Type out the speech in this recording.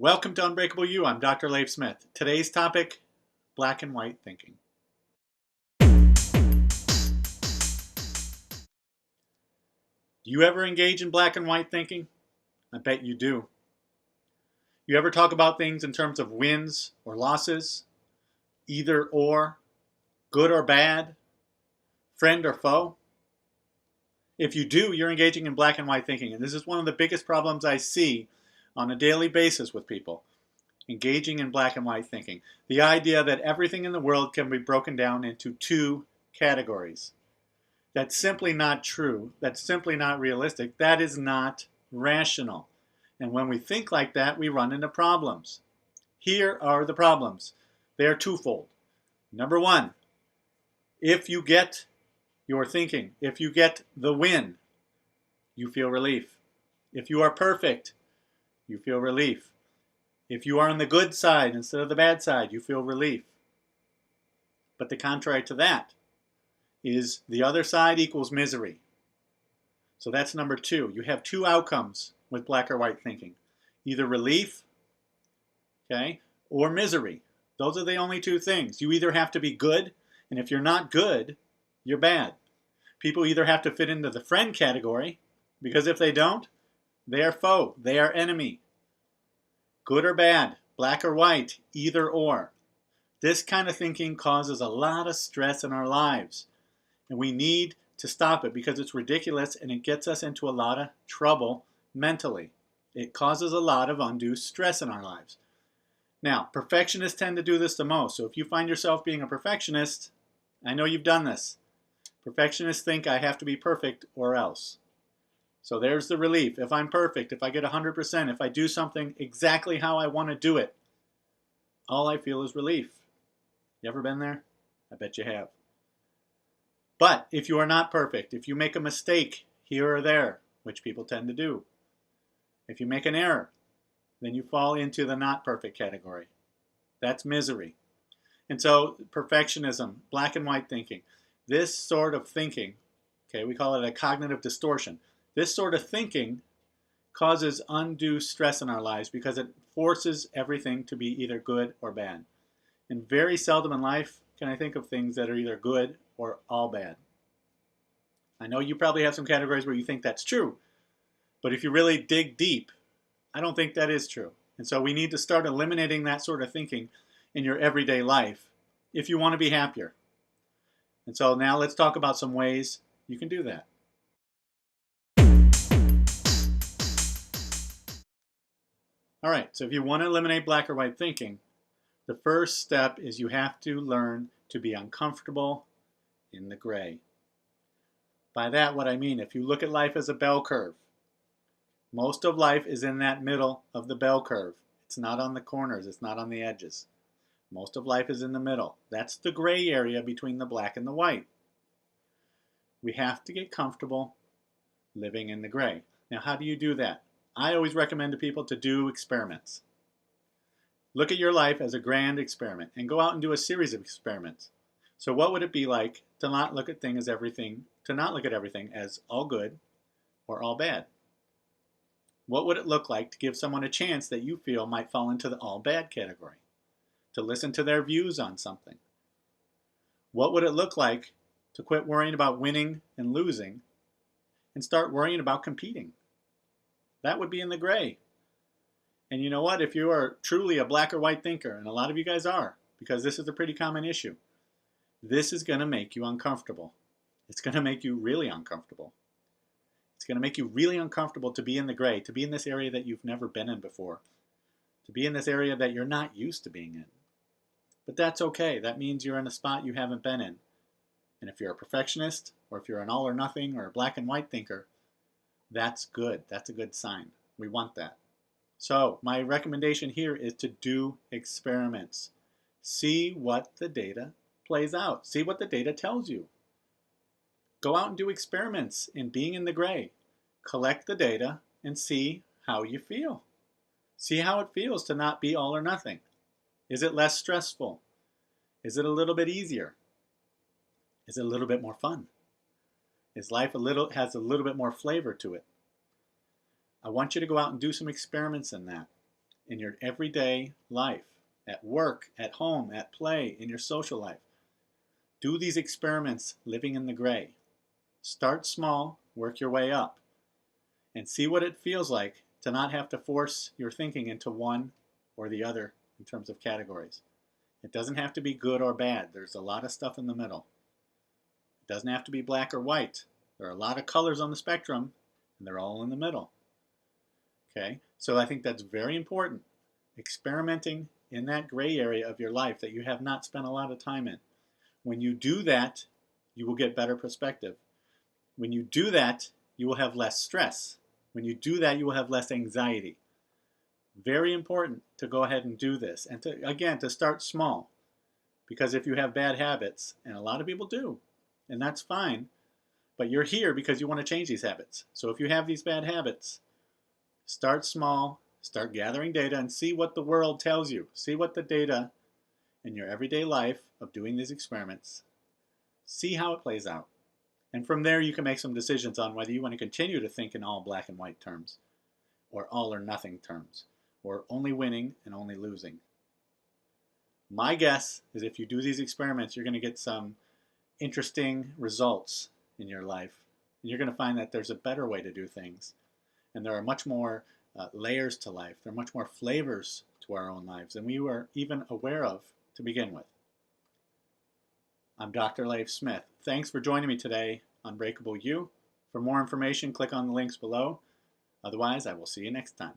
Welcome to Unbreakable You. I'm Dr. Leif Smith. Today's topic, black and white thinking. Do you ever engage in black and white thinking? I bet you do. You ever talk about things in terms of wins or losses, either or, good or bad, friend or foe? If you do, you're engaging in black and white thinking. And this is one of the biggest problems I see on a daily basis with people. Engaging in black and white thinking. The idea that everything in the world can be broken down into two categories. That's simply not true. That's simply not realistic. That is not rational. And when we think like that, we run into problems. Here are the problems. They are twofold. Number one, if you get your thinking, if you get the win, you feel relief. If you are perfect, you feel relief. If you are on the good side instead of the bad side, you feel relief. But the contrary to that is the other side equals misery. So that's number two. You have two outcomes with black or white thinking. Either relief, okay, or misery. Those are the only two things. You either have to be good, and if you're not good, you're bad. People either have to fit into the friend category, because if they don't, they are foe, they are enemy. Good or bad, black or white, either or. This kind of thinking causes a lot of stress in our lives. And we need to stop it because it's ridiculous and it gets us into a lot of trouble mentally. It causes a lot of undue stress in our lives. Now, perfectionists tend to do this the most. So if you find yourself being a perfectionist, I know you've done this. Perfectionists think I have to be perfect or else. So there's the relief. If I'm perfect, if I get 100%, if I do something exactly how I want to do it, all I feel is relief. You ever been there? I bet you have. But if you are not perfect, if you make a mistake here or there, which people tend to do, if you make an error, then you fall into the not perfect category. That's misery. And so perfectionism, black and white thinking, this sort of thinking, okay, we call it a cognitive distortion. This sort of thinking causes undue stress in our lives because it forces everything to be either good or bad. And very seldom in life can I think of things that are either good or all bad. I know you probably have some categories where you think that's true, but if you really dig deep, I don't think that is true. And so we need to start eliminating that sort of thinking in your everyday life if you want to be happier. And so now let's talk about some ways you can do that. All right, so if you want to eliminate black or white thinking, the first step is you have to learn to be uncomfortable in the gray. By that, what I mean, if you look at life as a bell curve, most of life is in that middle of the bell curve. It's not on the corners, it's not on the edges. Most of life is in the middle. That's the gray area between the black and the white. We have to get comfortable living in the gray. Now, how do you do that? I always recommend to people to do experiments. Look at your life as a grand experiment and go out and do a series of experiments. So what would it be like to not look at everything as all good or all bad? What would it look like to give someone a chance that you feel might fall into the all bad category? To listen to their views on something? What would it look like to quit worrying about winning and losing and start worrying about competing? That would be in the gray. And you know what? If you are truly a black or white thinker, and a lot of you guys are, because this is a pretty common issue, this is going to make you uncomfortable. It's going to make you really uncomfortable. It's going to make you really uncomfortable to be in the gray, to be in this area that you've never been in before, to be in this area that you're not used to being in. But that's okay. That means you're in a spot you haven't been in. And if you're a perfectionist, or if you're an all or nothing or a black and white thinker, that's good. That's a good sign. We want that. So my recommendation here is to do experiments. See what the data plays out. See what the data tells you. Go out and do experiments in being in the gray. Collect the data and see how you feel. See how it feels to not be all or nothing. Is it less stressful? Is it a little bit easier? Is it a little bit more fun? Is life has a little bit more flavor to it? I want you to go out and do some experiments in that. in your everyday life, at work, at home, at play, in your social life. Do these experiments living in the gray. Start small, work your way up, and see what it feels like to not have to force your thinking into one or the other in terms of categories. It doesn't have to be good or bad. There's a lot of stuff in the middle. It doesn't have to be black or white. There are a lot of colors on the spectrum, and they're all in the middle. Okay, so I think that's very important. Experimenting in that gray area of your life that you have not spent a lot of time in. When you do that, you will get better perspective. When you do that, you will have less stress. When you do that, you will have less anxiety. Very important to go ahead and do this. And to start small. Because if you have bad habits, and a lot of people do, and that's fine, but you're here because you want to change these habits. So if you have these bad habits, start small, start gathering data, and see what the world tells you. See what the data in your everyday life of doing these experiments, see how it plays out. And from there, you can make some decisions on whether you want to continue to think in all black and white terms, or all or nothing terms, or only winning and only losing. My guess is if you do these experiments, you're going to get some interesting results in your life. And you're going to find that there's a better way to do things. And there are much more layers to life. There are much more flavors to our own lives than we were even aware of to begin with. I'm Dr. Leif Smith. Thanks for joining me today on Breakable You. For more information, click on the links below. Otherwise, I will see you next time.